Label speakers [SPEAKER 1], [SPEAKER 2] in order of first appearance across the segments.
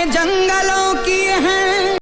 [SPEAKER 1] जंगलों की हैं।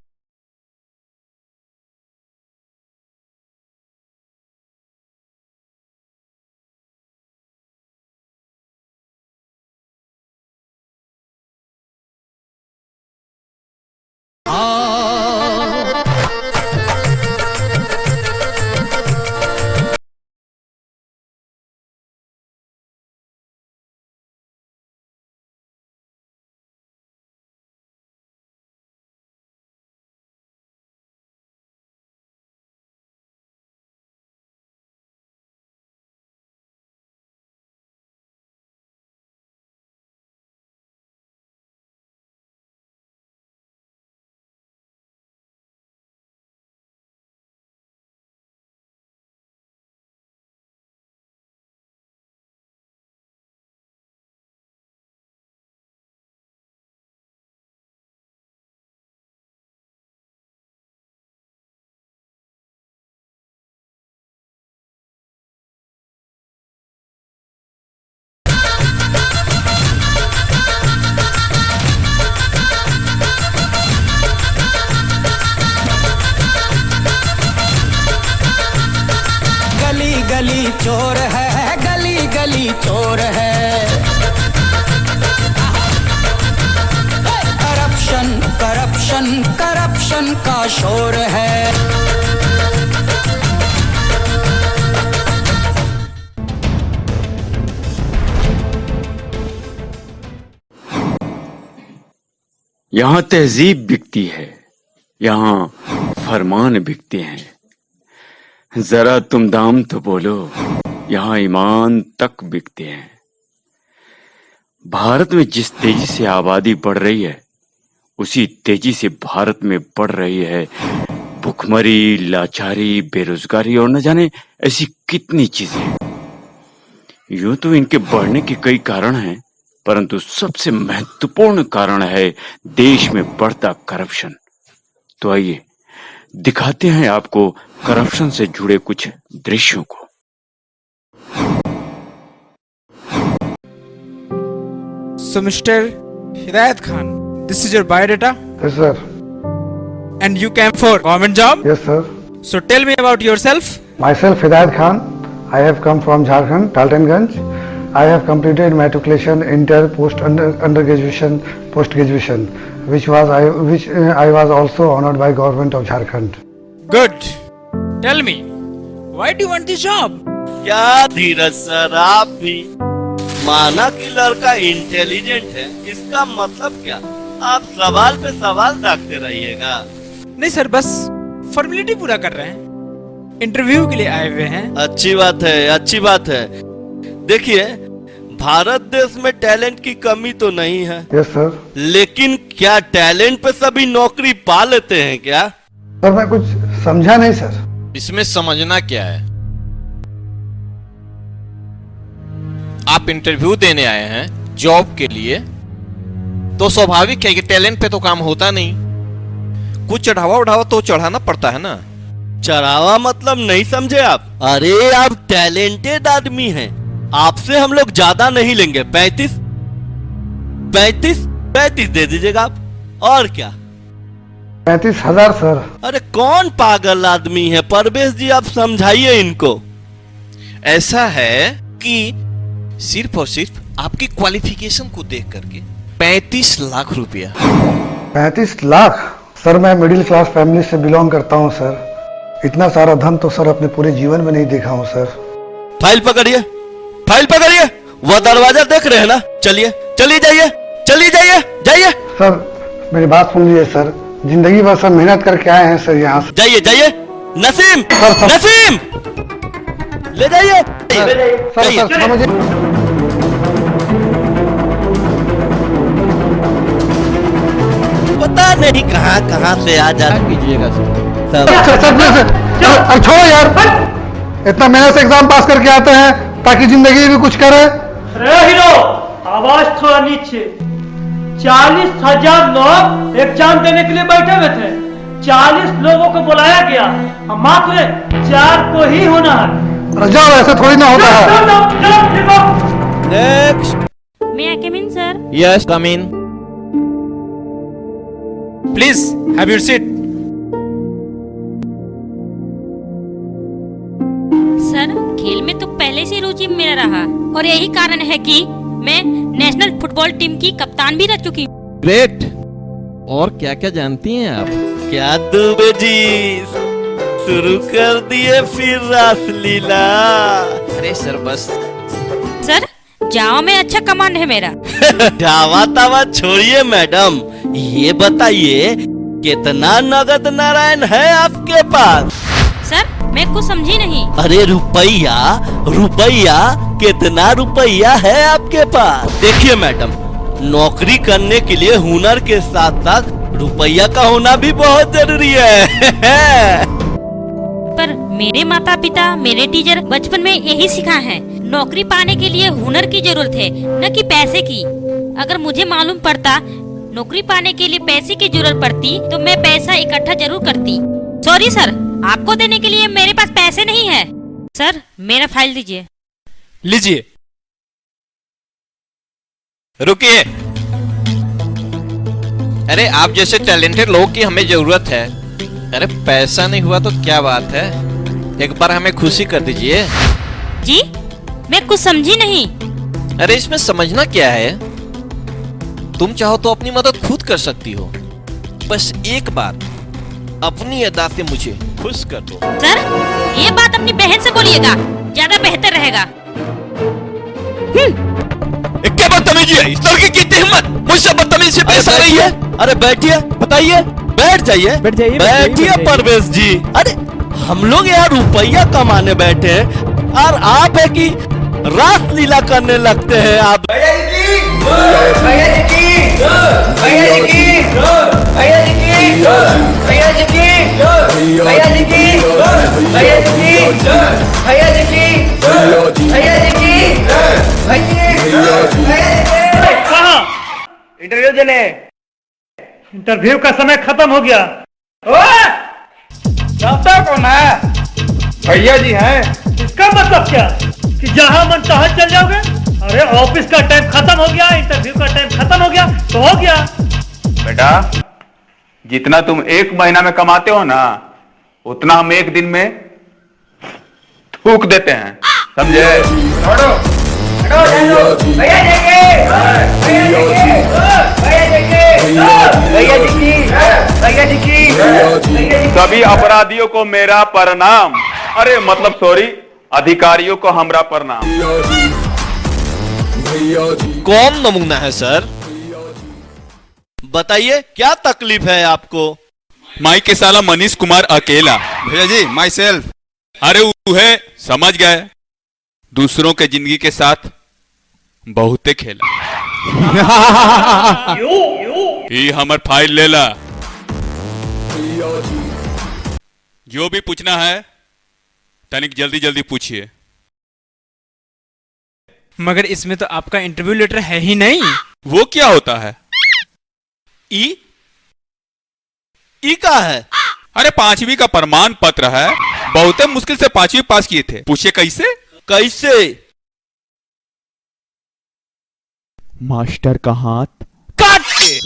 [SPEAKER 1] गली गली चोर है, गली गली चोर है। करप्शन करप्शन करप्शन का शोर है।
[SPEAKER 2] यहाँ तहजीब बिकती है, यहाँ फरमान बिकते हैं। जरा तुम दाम तो बोलो, यहाँ ईमान तक बिकते हैं। भारत में जिस तेजी से आबादी बढ़ रही है, उसी तेजी से भारत में बढ़ रही है भुखमरी, लाचारी, बेरोजगारी और न जाने ऐसी कितनी चीजें। यूं तो इनके बढ़ने के कई कारण हैं, परंतु सबसे महत्वपूर्ण कारण है देश में बढ़ता करप्शन। तो आइए दिखाते हैं आपको करप्शन से जुड़े कुछ दृश्यों को।
[SPEAKER 3] So, Mr. Hidayat Khan, this is your biodata?
[SPEAKER 4] Yes, sir.
[SPEAKER 3] And you came for government job?
[SPEAKER 4] Yes, sir.
[SPEAKER 3] So, tell me about yourself.
[SPEAKER 4] Myself, Hidayat Khan. I have come from Jharkhand, Daltonganj. I have completed matriculation, inter, post undergraduation, post graduation, which I was also honored by government of Jharkhand.
[SPEAKER 3] Good. Tell me, why do you want this job?
[SPEAKER 5] क्या धीरज sir, आप भी माना कि लड़का intelligent है, इसका मतलब क्या? आप सवाल पे सवाल दागते रहिएगा।
[SPEAKER 3] नहीं सर, बस फॉर्मेलिटी पूरा कर रहे हैं, इंटरव्यू के लिए आए हुए हैं।
[SPEAKER 5] अच्छी बात है, अच्छी बात है। देखिए, भारत देश में टैलेंट की कमी तो नहीं है।
[SPEAKER 4] Yes sir.
[SPEAKER 5] लेकिन क्या टैलेंट पे सभी नौकरी पा लेते हैं क्या?
[SPEAKER 4] सर मैं कुछ समझा नहीं सर।
[SPEAKER 6] इसमें समझना क्या है? आप इंटरव्यू देने आए हैं जॉब के लिए, तो स्वाभाविक है कि टैलेंट पे तो काम होता नहीं, कुछ चढ़ावा उढ़ावा तो चढ़ाना पड़ता है ना।
[SPEAKER 5] चढ़ावा मतलब नहीं समझे आप? अरे आप टैलेंटेड आदमी हैं, आपसे हम लोग ज्यादा नहीं लेंगे। 35 दे दीजिएगा आप, और क्या?
[SPEAKER 4] 35,000 सर।
[SPEAKER 5] अरे कौन पागल आदमी है परवेश जी, आप समझाइए इनको।
[SPEAKER 6] ऐसा है कि सिर्फ और सिर्फ आपकी क्वालिफिकेशन को देख करके 35 लाख रुपया।
[SPEAKER 4] 35 लाख? सर मैं मिडिल क्लास फैमिली से बिलोंग करता हूँ सर। इतना सारा धन तो सर अपने पूरे जीवन में नहीं देखा हूँ सर।
[SPEAKER 5] फाइल पकड़िए, फाइल पकड़िए, वह दरवाजा देख रहे हैं ना? चलिए चलिए जाइए, चलिए जाइए जाइए।
[SPEAKER 4] सर मेरी बात सुन लीजिए सर, जिंदगी भर सर मेहनत करके आए हैं सर यहाँ से।
[SPEAKER 5] जाइए जाइए, नसीम नसीम ले जाइए।
[SPEAKER 4] सर समझिए।
[SPEAKER 5] पता नहीं कहाँ कहाँ से आ जा कीजिएगा
[SPEAKER 4] सर छोड़ो यार, इतना मेहनत से एग्जाम पास करके आते हैं ताकि जिंदगी में कुछ करे।
[SPEAKER 7] हीरो आवाज थोड़ा नीचे। 40,000 लोग एग्जाम देने के लिए बैठे हुए थे, 40 लोगों को बुलाया गया, मात्र 4 को ही होना है।
[SPEAKER 4] रजाओ, ऐसे थोड़ी ना होता है।
[SPEAKER 5] Next.
[SPEAKER 8] May I come in, sir?
[SPEAKER 6] Yes, come in.
[SPEAKER 3] Please have your seat.
[SPEAKER 8] Sir, खेल में तो पहले से रुचि मेरा रहा और यही कारण है कि मैं नेशनल फुटबॉल टीम की कप्तान भी रह चुकी हूँ।
[SPEAKER 6] ग्रेट। और क्या क्या जानती हैं आप?
[SPEAKER 5] क्या दुबे जी शुरू कर दिए फिर रासलीला?
[SPEAKER 6] अरे सर बस।
[SPEAKER 8] सर, जावा में अच्छा कमांड है मेरा।
[SPEAKER 5] जावा तावा छोड़िए मैडम, ये बताइए कितना नगद नारायण है आपके पास?
[SPEAKER 8] सर, मैं कुछ समझी नहीं।
[SPEAKER 5] अरे रुपया रुपया, कितना रुपया है आपके पास? देखिए मैडम, नौकरी करने के लिए हुनर के साथ साथ रुपया का होना भी बहुत जरूरी है।
[SPEAKER 8] पर मेरे माता पिता, मेरे टीचर बचपन में यही सिखा है, नौकरी पाने के लिए हुनर की जरूरत है, न कि पैसे की। अगर मुझे मालूम पड़ता नौकरी पाने के लिए पैसे की जरूरत पड़ती तो मैं पैसा इकट्ठा जरूर करती। सॉरी सर, आपको देने के लिए मेरे पास पैसे नहीं है। सर, मेरा फाइल दीजिए।
[SPEAKER 3] लीजिए।
[SPEAKER 6] रुकिए। अरे आप जैसे टैलेंटेड लोग की हमें जरूरत है। अरे पैसा नहीं हुआ तो क्या बात है, एक बार हमें खुशी कर दीजिए।
[SPEAKER 8] जी, मैं कुछ समझी नहीं।
[SPEAKER 6] अरे इसमें समझना क्या है, तुम चाहो तो अपनी मदद खुद कर सकती हो। बस एक बार अपनी अदा से मुझे खुश कर दो।
[SPEAKER 8] सर, ये बात अपनी बहन से बोलिएगा, ज्यादा बेहतर रहेगा।
[SPEAKER 6] क्या बदतमीजी है, इस लड़की की इतनी हिम्मत, मुझसे बदतमीजी से पेश आ रही है।
[SPEAKER 5] अरे बैठिए, बताइए, बैठ जाइए बैठिए परवेश जी। अरे हम लोग यहाँ रुपया कमाने बैठे हैं और आप है कि रासलीला करने लगते हैं। आप
[SPEAKER 7] कहाँ इंटरव्यू देने? इंटरव्यू का समय खत्म हो गया। जानता कौन है? भैया जी हैं। इसका मतलब क्या, कि जहां मन तहां चल जाओगे? अरे ऑफिस का टाइम खत्म हो गया, इंटरव्यू का टाइम खत्म हो गया तो हो गया।
[SPEAKER 9] बेटा, जितना तुम एक महीना में कमाते हो ना, उतना हम एक दिन में थूक देते हैं, समझे? सभी अपराधियों को मेरा प्रणाम। अरे मतलब सॉरी, अधिकारियों को हमारा प्रणाम।
[SPEAKER 6] कौन नमूना है सर?
[SPEAKER 5] बताइए क्या तकलीफ है आपको?
[SPEAKER 10] माई के साला मनीष कुमार अकेला। भैया जी, माई सेल्फ। अरे वो है, समझ गए, दूसरों के जिंदगी के साथ बहुते खेला। ये हमर फाइल ले ला, जो भी पूछना है तनिक जल्दी जल्दी पूछिए।
[SPEAKER 3] मगर इसमें तो आपका इंटरव्यू लेटर है ही नहीं।
[SPEAKER 10] वो क्या होता है?
[SPEAKER 5] ई का है?
[SPEAKER 10] अरे 5वीं का प्रमाण पत्र है, बहुत मुश्किल से 5वीं पास किए थे। पूछिए कैसे?
[SPEAKER 5] कैसे?
[SPEAKER 10] मास्टर का हाथ काट के।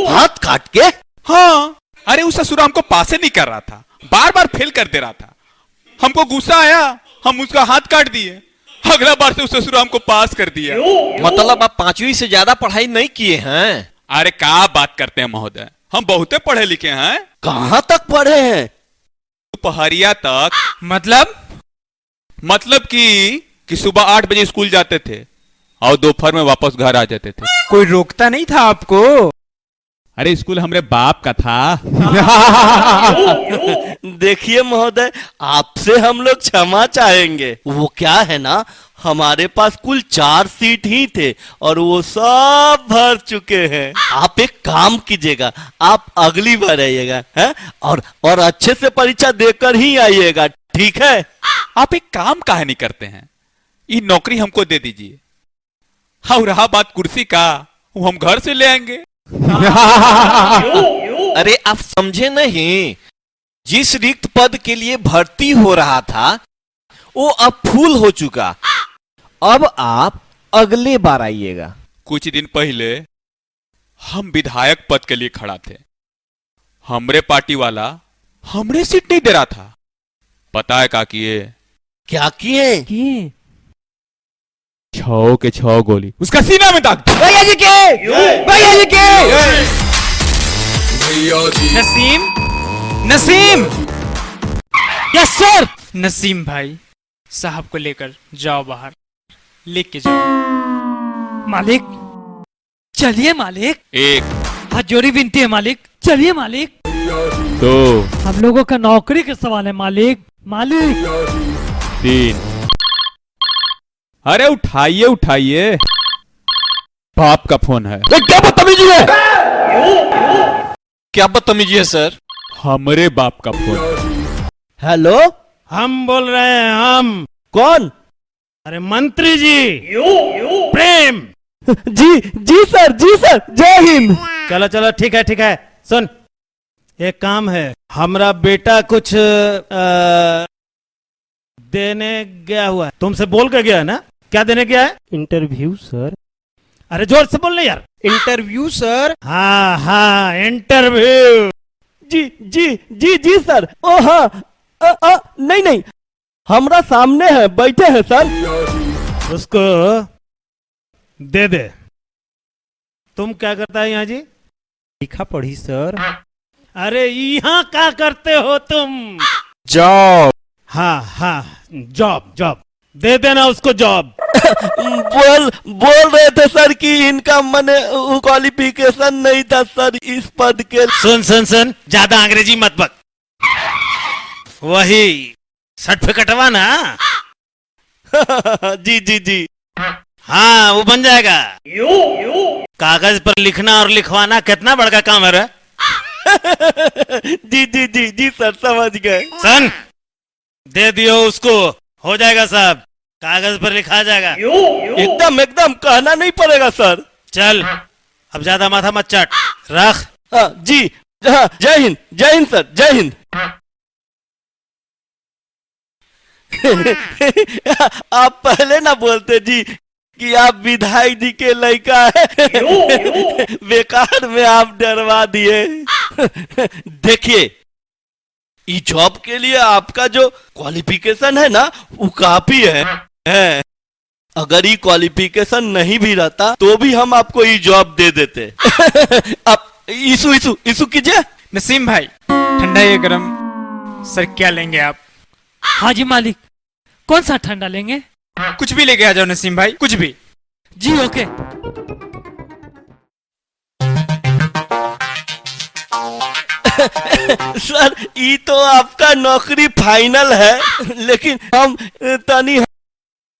[SPEAKER 5] हाथ काट के?
[SPEAKER 10] हाँ, अरे उस ससुरा हमको पास नहीं कर रहा था, बार बार फेल कर दे रहा था। हमको गुस्सा आया, हम उसका हाथ काट दिए। अगला बार से उस ससुरा हमको पास कर दिया।
[SPEAKER 6] मतलब आप 5वीं से ज्यादा पढ़ाई नहीं किए हैं?
[SPEAKER 10] अरे क्या बात करते हैं महोदय, हम बहुते पढ़े लिखे हैं।
[SPEAKER 5] कहाँ तक पढ़े हैं?
[SPEAKER 10] दोपहरिया तक। मतलब कि सुबह 8 बजे स्कूल जाते थे और दोपहर में वापस घर आ जाते थे।
[SPEAKER 3] कोई रोकता नहीं था आपको?
[SPEAKER 10] अरे स्कूल हमारे बाप का था।
[SPEAKER 5] देखिए महोदय, आपसे हम लोग क्षमा चाहेंगे। वो क्या है ना, हमारे पास कुल 4 सीट ही थे और वो सब भर चुके हैं। आप एक काम कीजिएगा, आप अगली बार आइएगा हैं, और अच्छे से परीक्षा देकर ही आइएगा, ठीक है?
[SPEAKER 10] आप एक काम काहे नहीं करते हैं, ये नौकरी हमको दे दीजिए। हाँ, रहा बात कुर्सी का, वो हम घर से ले आएंगे।
[SPEAKER 6] अरे आप समझे नहीं, जिस रिक्त पद के लिए भर्ती हो रहा था वो अब फुल हो चुका। अब आप अगले बार आइएगा।
[SPEAKER 10] कुछ दिन पहले हम विधायक पद के लिए खड़ा थे, हमरे पार्टी वाला हमरे सीट नहीं दे रहा था। पता है का किए?
[SPEAKER 5] क्या किए?
[SPEAKER 10] 6 के 6 गोली उसका सीना में दाग दी।
[SPEAKER 3] भैया जी के, भैया जी के। नसीम, नसीम। Yes sir. नसीम भाई, साहब को लेकर जाओ बाहर, लेके जाओ। मालिक, चलिए मालिक।
[SPEAKER 10] एक,
[SPEAKER 3] हाथ जोड़ी विनती है मालिक, चलिए मालिक।
[SPEAKER 10] 2,
[SPEAKER 3] हम लोगों का नौकरी के सवाल है मालिक, मालिक।
[SPEAKER 10] 3। अरे उठाइए उठाइए, बाप का फोन है।
[SPEAKER 6] क्या बदतमीजी है? क्या बदतमीजी है सर?
[SPEAKER 10] हमरे बाप का फोन।
[SPEAKER 5] हेलो,
[SPEAKER 7] हम बोल रहे हैं, हम।
[SPEAKER 5] कौन?
[SPEAKER 7] अरे मंत्री जी, प्रेम।
[SPEAKER 5] जी सर, जय हिंद।
[SPEAKER 7] चलो चलो, ठीक है ठीक है। सुन, एक काम है, हमारा बेटा कुछ देने गया हुआ है। तुमसे बोल के गया है ना? क्या देने गया है?
[SPEAKER 3] Interview sir.
[SPEAKER 7] अरे जोर से बोल ले यार।
[SPEAKER 3] Interview sir.
[SPEAKER 7] हाँ हाँ, इंटरव्यू।
[SPEAKER 5] जी सर। ओ हाँ, नहीं, हमरा सामने है, बैठे हैं सर।
[SPEAKER 7] उसको दे दे। तुम क्या करता है यहाँ जी?
[SPEAKER 3] लिखा पढ़ी सर।
[SPEAKER 7] अरे यहाँ क्या करते हो तुम?
[SPEAKER 10] जॉब।
[SPEAKER 7] हाँ हाँ, जॉब। दे देना उसको जॉब।
[SPEAKER 5] बोल रहे थे सर कि इनका मने क्वालिफिकेशन नहीं था सर इस पद के।
[SPEAKER 7] सुन, ज्यादा अंग्रेजी मत बक। वही सर्टिफिकेटवा ना?
[SPEAKER 5] जी।
[SPEAKER 7] हाँ, वो बन जाएगा। कागज पर लिखना और लिखवाना कितना बड़ा काम है रे?
[SPEAKER 5] जी सर, समझ गए।
[SPEAKER 7] सन, दे दियो उसको, हो जाएगा साहब, कागज पर लिखा जाएगा।
[SPEAKER 5] एकदम कहना नहीं पड़ेगा सर।
[SPEAKER 7] चल, अब ज्यादा माथा मत चाट, रख।
[SPEAKER 5] हाँ जी, हाँ, जय हिंद सर, जय हिंद। आप पहले ना बोलते जी कि आप विधायक जी के लड़का है। बेकार में आप डरवा दिए। देखिए, इस जॉब के लिए आपका जो क्वालिफिकेशन है ना, वो काफी है। अगर ये क्वालिफिकेशन नहीं भी रहता तो भी हम आपको ये जॉब दे देते। अब इशू कीजिए।
[SPEAKER 3] नसीम भाई, ठंडा या गरम सर क्या लेंगे आप? हाँ जी मालिक, कौन सा ठंडा लेंगे? कुछ भी लेके आ जाओ नसीम भाई, कुछ भी। जी ओके।
[SPEAKER 5] सर, ये तो आपका नौकरी फाइनल है, लेकिन हम तनी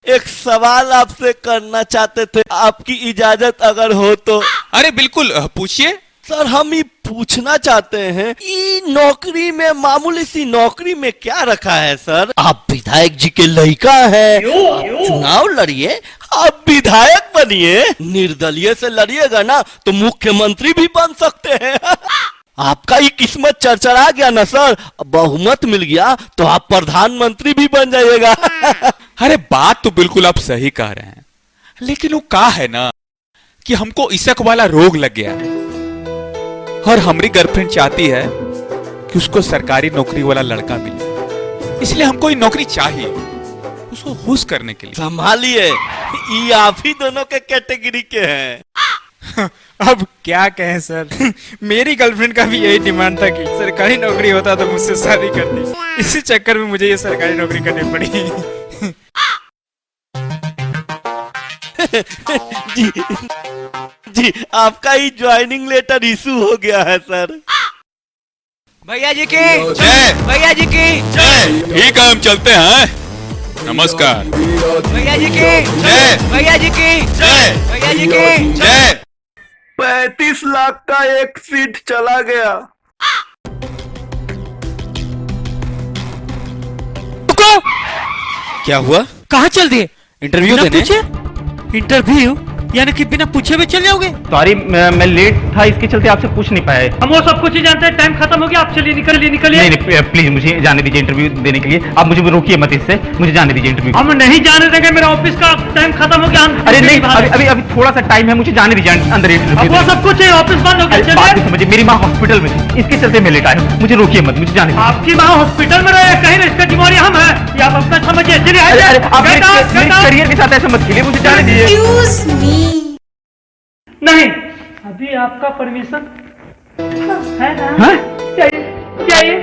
[SPEAKER 5] एक सवाल आपसे करना चाहते थे, आपकी इजाजत अगर हो तो।
[SPEAKER 10] अरे बिल्कुल, पूछिए।
[SPEAKER 5] सर, हम ये पूछना चाहते हैं, ये नौकरी में, मामूली सी नौकरी में क्या रखा है सर? आप विधायक जी के लड़का हैं, आप चुनाव लड़िए, आप विधायक बनिए, निर्दलीय से लड़िएगा ना तो मुख्यमंत्री भी बन सकते हैं। आपका ये किस्मत चरचरा गया ना सर, बहुमत मिल गया तो आप प्रधानमंत्री भी बन जाइएगा।
[SPEAKER 10] अरे बात तो बिल्कुल आप सही कह रहे हैं, लेकिन वो क्या है ना कि हमको इसक वाला रोग लग गया है और हमारी गर्लफ्रेंड चाहती है कि उसको सरकारी नौकरी वाला लड़का मिले, इसलिए हमको ये नौकरी चाहिए उसको खुश करने के लिए।
[SPEAKER 5] संभालिए, ये आप ही दोनों के कैटेगरी के हैं।
[SPEAKER 3] अब क्या कहें सर, मेरी गर्लफ्रेंड का भी यही डिमांड था कि सरकारी नौकरी होता तो मुझसे शादी करती, इसी चक्कर में मुझे ये सरकारी नौकरी करनी पड़ी।
[SPEAKER 5] जी, आपका ही ज्वाइनिंग लेटर इशू हो गया है सर।
[SPEAKER 3] भैया जी की जय, भैया जी की
[SPEAKER 10] जय। ठीक है, हम चलते हैं। नमस्कार।
[SPEAKER 3] भैया जी की जय, भैया जी की जय, भैया जी की
[SPEAKER 10] जय।
[SPEAKER 5] 35 लाख का एक सीट चला गया।
[SPEAKER 6] क्या हुआ?
[SPEAKER 3] कहाँ चल दिए?
[SPEAKER 6] इंटरव्यू देने।
[SPEAKER 3] इंटरव्यू? यानी कि बिना पूछे भी चल जाओगे?
[SPEAKER 11] सॉरी मैं लेट था, इसके चलते आपसे पूछ नहीं पाए।
[SPEAKER 7] हम वो सब कुछ ही जानते हैं, टाइम खत्म हो गया, आप चलिए निकलिए।
[SPEAKER 11] नहीं प्लीज मुझे जाने दीजिए इंटरव्यू देने के लिए। आप मुझे रोकिए मत इससे, मुझे जाने दीजिए इंटरव्यू।
[SPEAKER 7] हम नहीं जाने देंगे, मेरा ऑफिस का टाइम खत्म हो गया।
[SPEAKER 11] अरे नहीं, अभी थोड़ा सा टाइम है, मुझे जाने दीजिए अंदर इंटरव्यू।
[SPEAKER 7] वो सब कुछ है, ऑफिस बंद हो गया।
[SPEAKER 11] बात भी समझिए, मेरी माँ हॉस्पिटल में थी, इसके चलते मैं लेट आया हूँ। मुझे रोकिए मत, मुझे जाने दीजिए।
[SPEAKER 7] आपकी माँ हॉस्पिटल में रहे, कहीं इसका जिम्मेवारी हम है, ये आप अपना समझिए।
[SPEAKER 11] आप मेरे करियर के साथ ऐसा मत खेलिए, मुझे जाने दीजिए।
[SPEAKER 7] नहीं, अभी आपका परमिशन है ना? जाइए।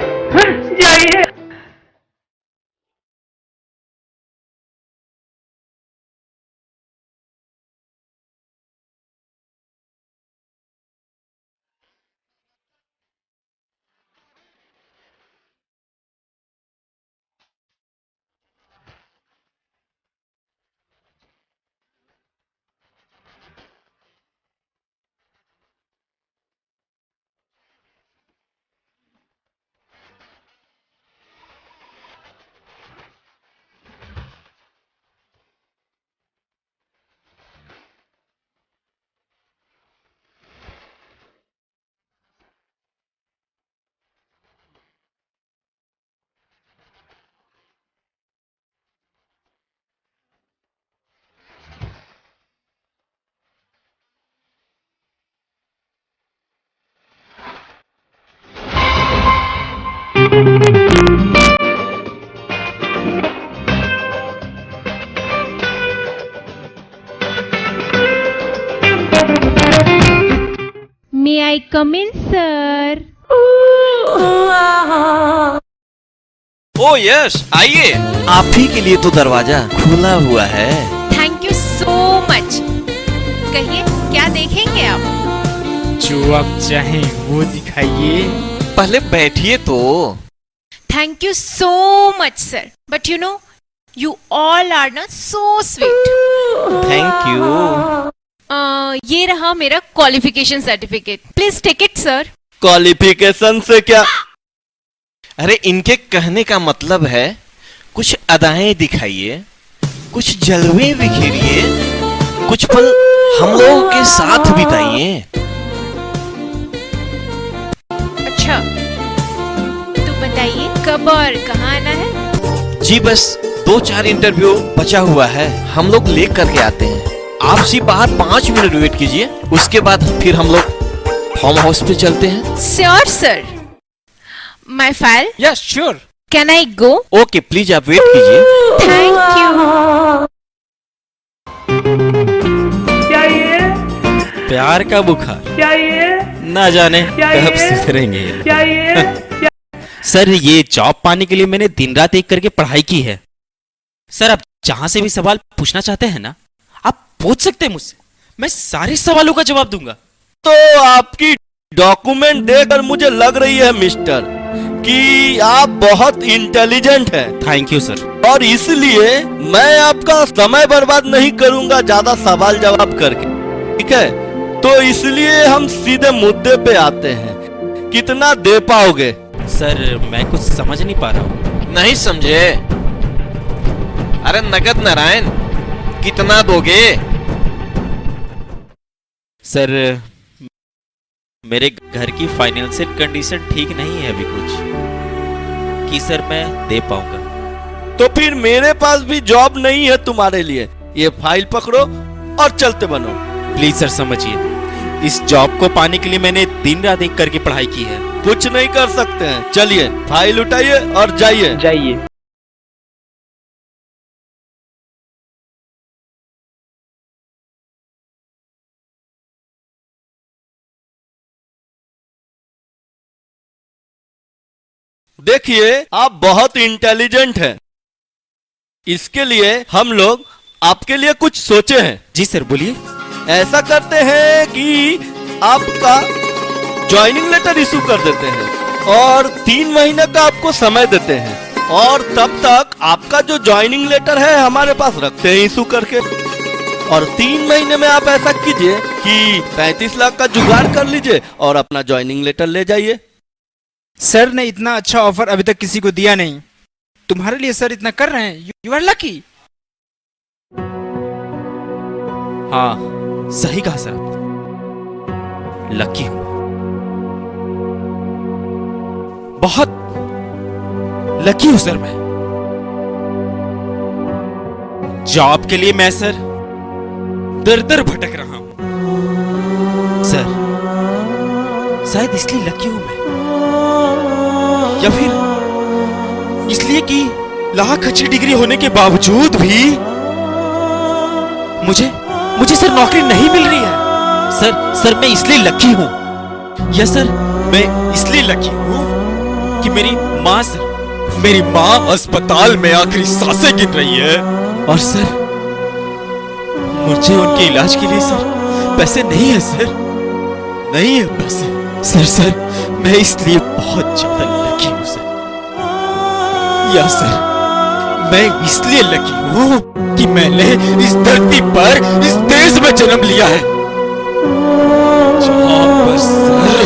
[SPEAKER 12] May I come in, sir?
[SPEAKER 6] O yes, आइए।
[SPEAKER 5] आप ही के लिए तो दरवाजा खुला हुआ है।
[SPEAKER 12] Thank you so much. कहिए क्या देखेंगे आप?
[SPEAKER 3] जो आप चाहें वो दिखाइए।
[SPEAKER 6] पहले बैठिए तो।
[SPEAKER 12] Thank you so much, sir. But you know, you all are not so sweet.
[SPEAKER 5] Thank you.
[SPEAKER 12] ये रहा मेरा qualification certificate. Please take it, sir.
[SPEAKER 5] Qualification से क्या?
[SPEAKER 6] अरे इनके कहने का मतलब है कुछ अदाएं दिखाइए, कुछ जलवे बिखेरिए, कुछ पल हम लोगों के साथ बिताइए।
[SPEAKER 12] अच्छा, तो बताइए कब और कहाँ आना है?
[SPEAKER 6] जी बस 2-4 इंटरव्यू बचा हुआ है, हम लोग लेकर करके आते हैं। आप सिर्फ बाहर 5 मिनट वेट कीजिए, उसके बाद फिर हम लोग फार्म हाउस पे चलते हैं।
[SPEAKER 12] Sure sir. My file?
[SPEAKER 3] Yes sure.
[SPEAKER 12] Can I go?
[SPEAKER 6] Okay please आप वेट कीजिए।
[SPEAKER 12] Thank you.
[SPEAKER 7] क्या ये?
[SPEAKER 5] प्यार का बुखार
[SPEAKER 7] क्या ये?
[SPEAKER 5] ना जाने
[SPEAKER 7] क्या
[SPEAKER 5] कब
[SPEAKER 7] ये?
[SPEAKER 5] सुधरेंगे।
[SPEAKER 7] क्या ये?
[SPEAKER 10] सर ये जॉब पाने के लिए मैंने दिन रात एक करके पढ़ाई की है। सर आप जहां से भी सवाल पूछना चाहते हैं ना, आप पूछ सकते हैं मुझसे, मैं सारे सवालों का जवाब दूंगा।
[SPEAKER 5] तो आपकी डॉक्यूमेंट देखकर मुझे लग रही है मिस्टर कि आप बहुत इंटेलिजेंट हैं।
[SPEAKER 10] Thank you sir.
[SPEAKER 5] और इसलिए मैं आपका समय बर्बाद नहीं करूंगा ज्यादा सवाल जवाब करके, ठीक है? तो इसलिए हम सीधे मुद्दे पे आते हैं। कितना दे पाओगे?
[SPEAKER 10] सर मैं कुछ समझ नहीं पा रहा हूँ।
[SPEAKER 6] नहीं समझे? अरे नगद नारायण, कितना दोगे?
[SPEAKER 10] सर मेरे घर की फाइनेंशियल कंडीशन ठीक नहीं है अभी कुछ कि सर मैं दे पाऊंगा।
[SPEAKER 5] तो फिर मेरे पास भी जॉब नहीं है तुम्हारे लिए। ये फाइल पकड़ो और चलते बनो।
[SPEAKER 10] प्लीज सर समझिए, इस जॉब को पाने के लिए मैंने दिन रात एक करके पढ़ाई की है।
[SPEAKER 5] कुछ नहीं कर सकते हैं। चलिए फाइल उठाइए और जाइए। देखिए आप बहुत इंटेलिजेंट हैं, इसके लिए हम लोग आपके लिए कुछ सोचे हैं।
[SPEAKER 10] जी सर बोलिए।
[SPEAKER 5] ऐसा करते हैं कि आपका ज्वाइनिंग लेटर इशू कर देते हैं और 3 महीने का आपको समय देते हैं, और तब तक आपका जो ज्वाइनिंग लेटर है हमारे पास रखते हैं इशू करके। और 3 महीने में आप ऐसा कीजिए कि 35 लाख का जुगाड़ कर लीजिए और अपना ज्वाइनिंग लेटर ले जाइए।
[SPEAKER 3] सर ने इतना अच्छा ऑफर अभी तक किसी को दिया नहीं, तुम्हारे लिए सर इतना कर रहे हैं। You are lucky.
[SPEAKER 10] हाँ
[SPEAKER 6] सही कहा सर आपने, लकी हूं, बहुत लकी हूं सर मैं। जॉब के लिए मैं सर दर दर भटक रहा हूं सर, शायद इसलिए लकी हूं मैं, या फिर इसलिए कि लाख अच्छी डिग्री होने के बावजूद भी मुझे सर नौकरी नहीं मिल रही है। सर मैं इसलिए लकी हूं, या सर मैं इसलिए लकी हूं कि मेरी माँ अस्पताल में आखिरी सांसें गिन रही है, और सर मुझे उनके इलाज के लिए सर पैसे नहीं है सर, नहीं है पैसे सर मैं इसलिए बहुत ज्यादा लकी हूं सर, या सर मैं इसलिए लकी हूं कि मैंने इस धरती पर इस देश में जन्म लिया है जहां पर सर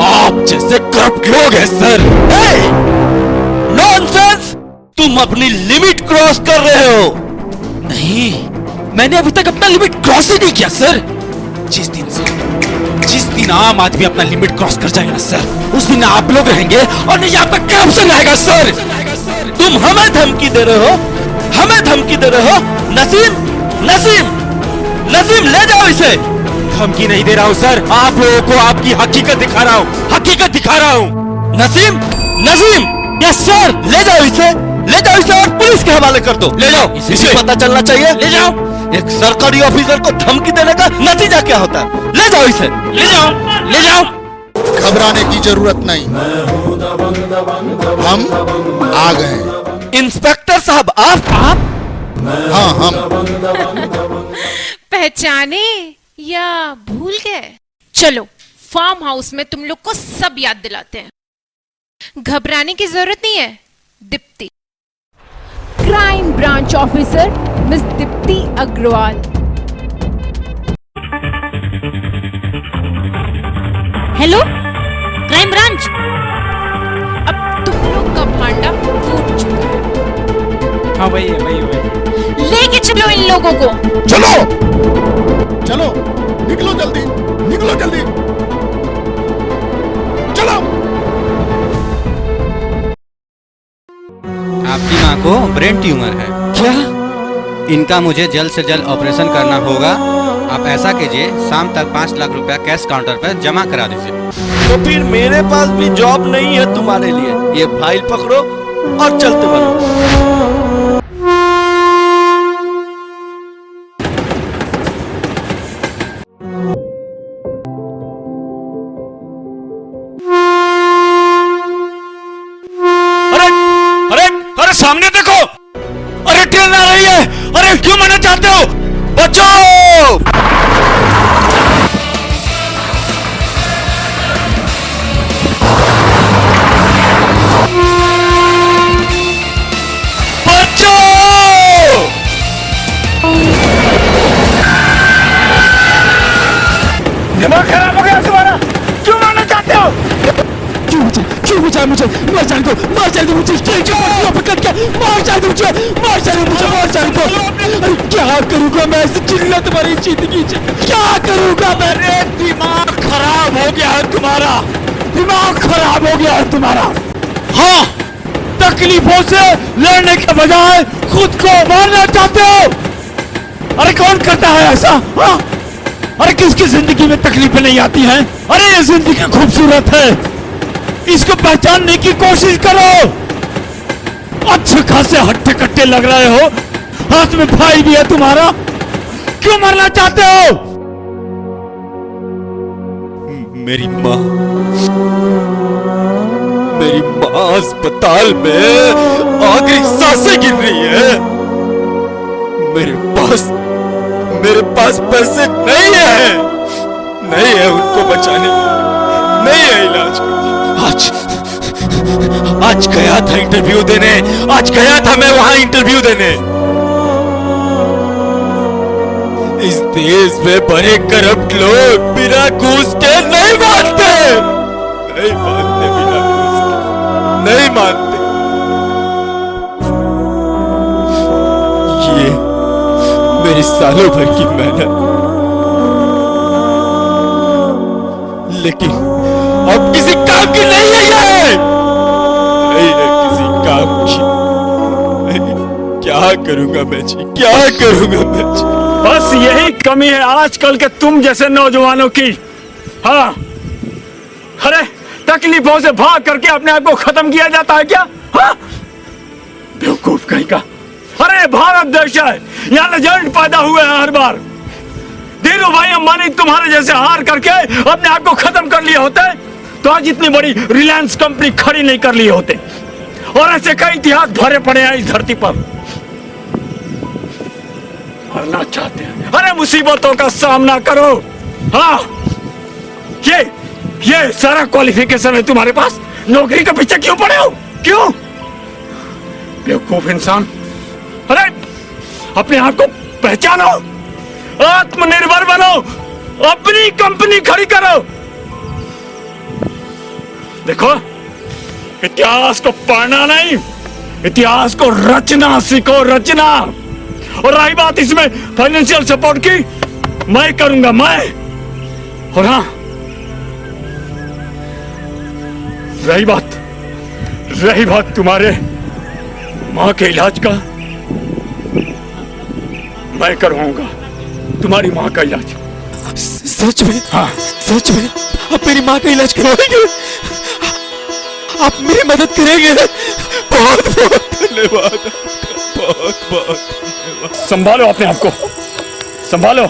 [SPEAKER 6] आप जैसे करप्ट लोग हैं सर।
[SPEAKER 5] नॉनसेंस! तुम अपनी लिमिट क्रॉस कर रहे हो।
[SPEAKER 6] नहीं, मैंने अभी तक अपना लिमिट क्रॉस ही नहीं किया सर। जिस दिन आम आदमी अपना लिमिट क्रॉस कर जाएगा ना सर, उस दिन आप लोग रहेंगे और नहीं आपका करप्शन रहेगा सर।
[SPEAKER 5] तुम हमें धमकी दे रहे हो, हमें धमकी दे रहे हो? नसीम, नसीम, नसीम ले जाओ इसे।
[SPEAKER 6] धमकी नहीं दे रहा हूं सर, आप लोगों को आपकी हकीकत दिखा रहा हूं, हकीकत दिखा रहा हूं।
[SPEAKER 5] नसीम, नसीम,
[SPEAKER 6] यस सर,
[SPEAKER 5] ले जाओ इसे, ले जाओ इसे और पुलिस के हवाले कर दो।
[SPEAKER 6] ले जाओ
[SPEAKER 5] इसे पता चलना चाहिए।
[SPEAKER 6] ले जाओ।
[SPEAKER 5] एक सरकारी ऑफिसर को धमकी देने का नतीजा क्या होता है? ले जाओ इसे,
[SPEAKER 6] ले जाओ, ले जाओ।
[SPEAKER 13] घबराने की जरूरत नहीं, हम आ गए।
[SPEAKER 5] इंस्पेक्टर साहब आप?
[SPEAKER 13] हाँ हम।
[SPEAKER 12] पहचाने या भूल गए? चलो फार्म हाउस में तुम लोग को सब याद दिलाते हैं। घबराने की जरूरत नहीं है। Deepti, crime branch officer miss Deepti Agrawal.
[SPEAKER 8] Hello crime branch.
[SPEAKER 12] अब तुम लोग का भांडा फूट चुका है।
[SPEAKER 3] हाँ वही है।
[SPEAKER 12] लेके चलो इन लोगों को।
[SPEAKER 13] चलो चलो, निकलो जल्दी, निकलो जल्दी, चलो।
[SPEAKER 14] आपकी माँ को ब्रेन ट्यूमर है।
[SPEAKER 6] क्या?
[SPEAKER 14] इनका मुझे जल्द से जल्द ऑपरेशन करना होगा। आप ऐसा कीजिए, शाम तक 5 लाख रुपया कैश काउंटर पर जमा करा दीजिए।
[SPEAKER 5] तो फिर मेरे पास भी जॉब नहीं है तुम्हारे लिए। ये फाइल पकड़ो और चलते बनो।
[SPEAKER 6] अरे सामने देखो, अरे ट्रेन आ रही है। अरे क्यों मरना चाहते हो? बचाओ!
[SPEAKER 7] दिमाग खराब हो गया तुम्हारा? क्यों मारना चाहते हो?
[SPEAKER 6] क्यों बचाया मुझे? मार जाने दो, मार जाने दो मुझे। ट्रेन की पटरियों पर कट के मार जाने दो मुझे, मार जाने दो मुझे, मार जाने दो। अरे क्या करूंगा मैं इस जिल्लत भरी जिंदगी से? क्या करूंगा मैं? दिमाग खराब हो गया है तुम्हारा, दिमाग खराब हो गया है तुम्हारा। हाँ, तकलीफों से लड़ने के बजाय खुद को मारना चाहते हो। अरे कौन करता है ऐसा? हाँ? अरे किसकी जिंदगी में तकलीफें नहीं आती हैं? अरे ये जिंदगी खूबसूरत है, इसको पहचानने की कोशिश करो। अच्छे खासे हट्टे कट्टे लग रहे हो, हाथ में भाई भी है तुम्हारा, क्यों मरना चाहते हो? मेरी माँ अस्पताल में आखिरी सांसें गिन रही है। मेरे पास पैसे नहीं है, नहीं है उनको बचाने के लिए, नहीं है इलाज के लिए। आज गया था इंटरव्यू देने, आज गया था मैं वहां इंटरव्यू देने। इस देश में बड़े करप्ट लोग बिना घूस के नहीं मानते, नहीं मानते, बिना घूस के नहीं मानते। ये मेरी सालों भर की मेहनत,
[SPEAKER 10] लेकिन अब किसी काम की नहीं है ये, नहीं है किसी काम की। क्या करूंगा मैं जी, क्या करूंगा मैं जी?
[SPEAKER 7] बस यही कमी है आजकल के तुम जैसे नौजवानों की। हाँ, अरे तकलीफों से भाग करके अपने आप को खत्म किया जाता है क्या? हाँ, बेवकूफ कहीं का। अरे भारत देश है, यहाँ लेजेंड पैदा हुए हैं हर बार। धीरू भाई अंबानी तुम्हारे जैसे हार करके अपने आप को खत्म कर लिए होते तो आज इतनी बड़ी रिलायंस कंपनी खड़ी नहीं कर लिए होते। और ऐसे कई इतिहास भरे पड़े हैं इस धरती पर। मरना चाहते हैं, अरे मुसीबतों का सामना करो। हाँ, ये सारा क्वालिफिकेशन है तुम्हारे पास, नौकरी के पीछे क्यों पड़े हो? क्यों? बेवकूफ इंसान। अरे अपने आप को पहचानो, आत्मनिर्भर बनो, अपनी कंपनी खड़ी करो। देखो, इतिहास को पढ़ना नहीं, इतिहास को रचना सीखो, रचना। और रही बात इसमें फाइनेंशियल सपोर्ट की, मैं करूंगा, मैं। और हाँ, रही बात तुम्हारे माँ के इलाज का, मैं करवाऊंगा तुम्हारी माँ का इलाज।
[SPEAKER 10] सच में?
[SPEAKER 7] हाँ,
[SPEAKER 10] सच में आप मेरी माँ का इलाज करवाएंगे? आप मेरी मदद करेंगे? बहुत बहुत धन्यवाद, बहुत बहुत धन्यवाद।
[SPEAKER 7] संभालो अपने आप को, संभालो।